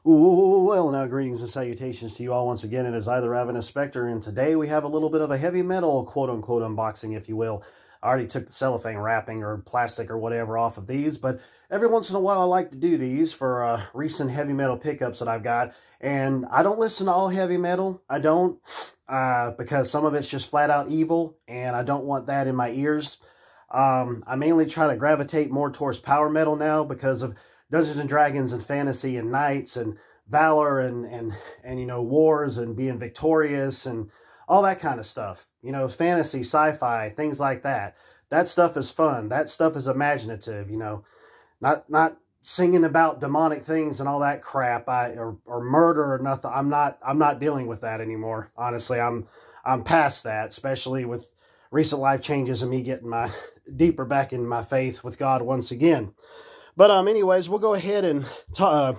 Well, now greetings and salutations to you all once again. It is I, the Ravenous Spectre, and today we have a little bit of a heavy metal quote-unquote unboxing, if you will. I already took the cellophane wrapping or plastic or whatever off of these, but every once in a while I like to do these for recent heavy metal pickups that I've got. And I don't listen to all heavy metal. I don't, because some of it's just flat out evil, and I don't want that in my ears. I mainly try to gravitate more towards power metal now because of Dungeons and Dragons and fantasy and knights and valor and you know, wars and being victorious and all that kind of stuff. You know, fantasy, sci-fi, things like that. That stuff is fun. That stuff is imaginative, you know. Not singing about demonic things and all that crap, or murder or nothing. I'm not dealing with that anymore. Honestly, I'm past that, especially with recent life changes and me getting my deeper back in my faith with God once again. But anyways, we'll go ahead and talk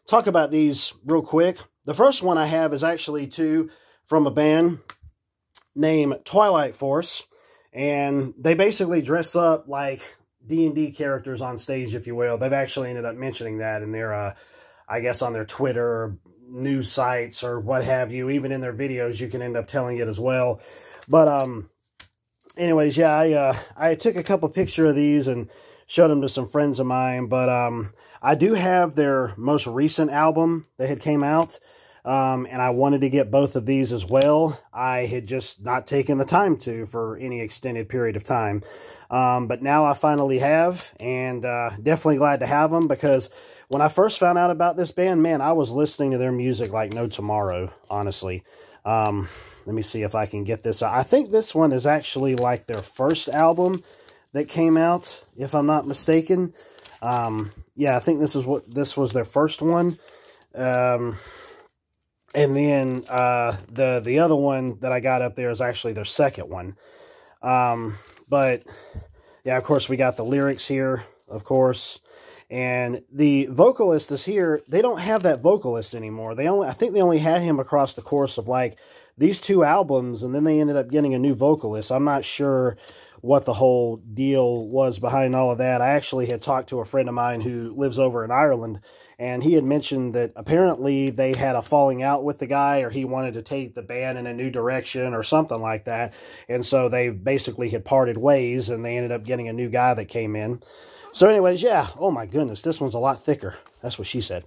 about these real quick. The first one I have is actually from a band named Twilight Force, and they basically dress up like D&D characters on stage, if you will. They've actually ended up mentioning that in their, I guess, on their Twitter or news sites or what have you. Even in their videos, you can end up telling it as well. But anyways, yeah, I took a couple pictures of these and showed them to some friends of mine, but I do have their most recent album that had came out, and I wanted to get both of these as well. I had just not taken the time to for any extended period of time, but now I finally have, and definitely glad to have them, because when I first found out about this band, man, I was listening to their music like no tomorrow, honestly. Let me see if I can get this. I think this one is actually like their first album that came out, if I'm not mistaken. Yeah, I think this was their first one. And then the other one that I got up there is actually their second one. But yeah, of course we got the lyrics here, of course. And the vocalist is here. They don't have that vocalist anymore. I think they only had him across the course of like these two albums, and then they ended up getting a new vocalist. I'm not sure what the whole deal was behind all of that. I actually had talked to a friend of mine who lives over in Ireland, and he had mentioned that apparently they had a falling out with the guy, or he wanted to take the band in a new direction or something like that. And so they basically had parted ways, and they ended up getting a new guy that came in. So anyways, yeah, oh my goodness, this one's a lot thicker. That's what she said.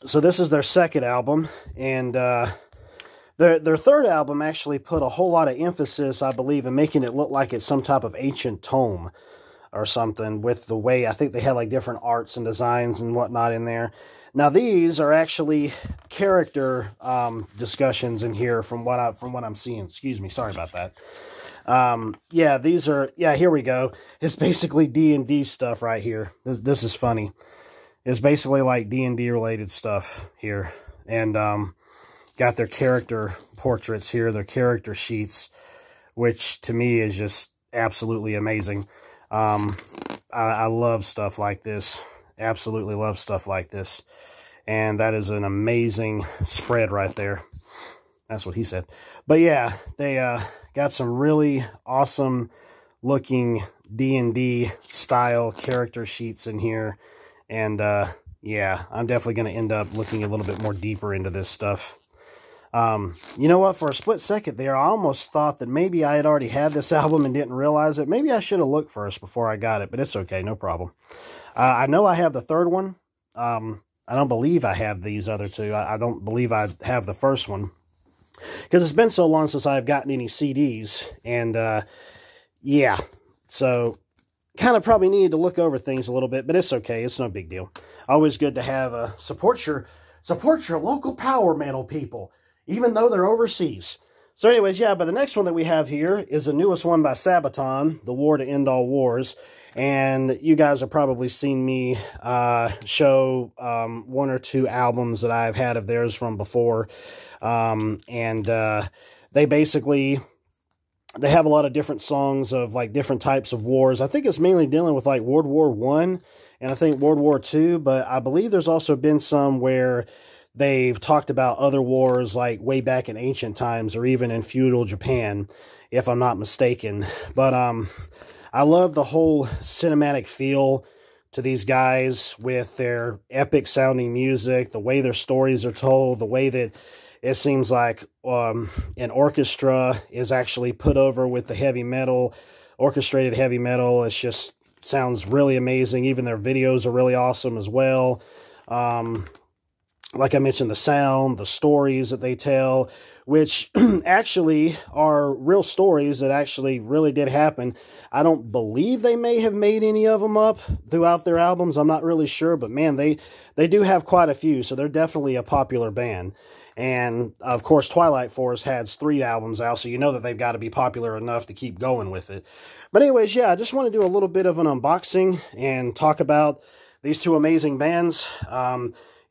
So this is their second album, and their third album actually put a whole lot of emphasis, I believe, in making it look like it's some type of ancient tome or something, with the way, I think they had like different arts and designs and whatnot in there. Now these are actually character discussions in here from what I'm seeing. Excuse me, sorry about that. Yeah, these are, yeah, here we go. It's basically D&D stuff right here. This is funny. It's basically like D&D related stuff here. And got their character portraits here, their character sheets, which to me is just absolutely amazing. I love stuff like this. Absolutely love stuff like this. And that is an amazing spread right there. That's what he said. But yeah, they got some really awesome looking D&D style character sheets in here. And yeah, I'm definitely going to end up looking a little bit more deeper into this stuff. You know what? For a split second there, I almost thought that maybe I had already had this album and didn't realize it. Maybe I should have looked first before I got it, but it's okay. No problem. I know I have the third one. I don't believe I have these other two. I don't believe I have the first one, because it's been so long since I've gotten any CDs. And yeah, so kind of probably needed to look over things a little bit, but it's okay. It's no big deal. Always good to have support your local power metal people, even though they're overseas. So anyways, yeah, but the next one that we have here is the newest one by Sabaton, The War to End All Wars. And you guys have probably seen me show one or two albums that I've had of theirs from before. They basically, they have a lot of different songs of like different types of wars. I think it's mainly dealing with like World War I and I think World War II, but I believe there's also been some where they've talked about other wars like way back in ancient times or even in feudal Japan, if I'm not mistaken. But I love the whole cinematic feel to these guys with their epic sounding music, the way their stories are told, the way that it seems like an orchestra is actually put over with the heavy metal, orchestrated heavy metal. It's just sounds really amazing. Even their videos are really awesome as well. Like I mentioned, the sound, the stories that they tell, which actually are real stories that actually really did happen. I don't believe they may have made any of them up throughout their albums. I'm not really sure, but man, they do have quite a few, so they're definitely a popular band. And, of course, Twilight Force has 3 albums out, so you know that they've got to be popular enough to keep going with it. But anyways, yeah, I just want to do a little bit of an unboxing and talk about these 2 amazing bands.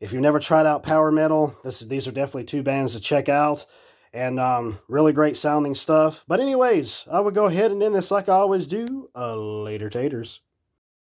If you've never tried out power metal, these are definitely 2 bands to check out. And really great sounding stuff. But anyways, I would go ahead and end this like I always do. Later, taters.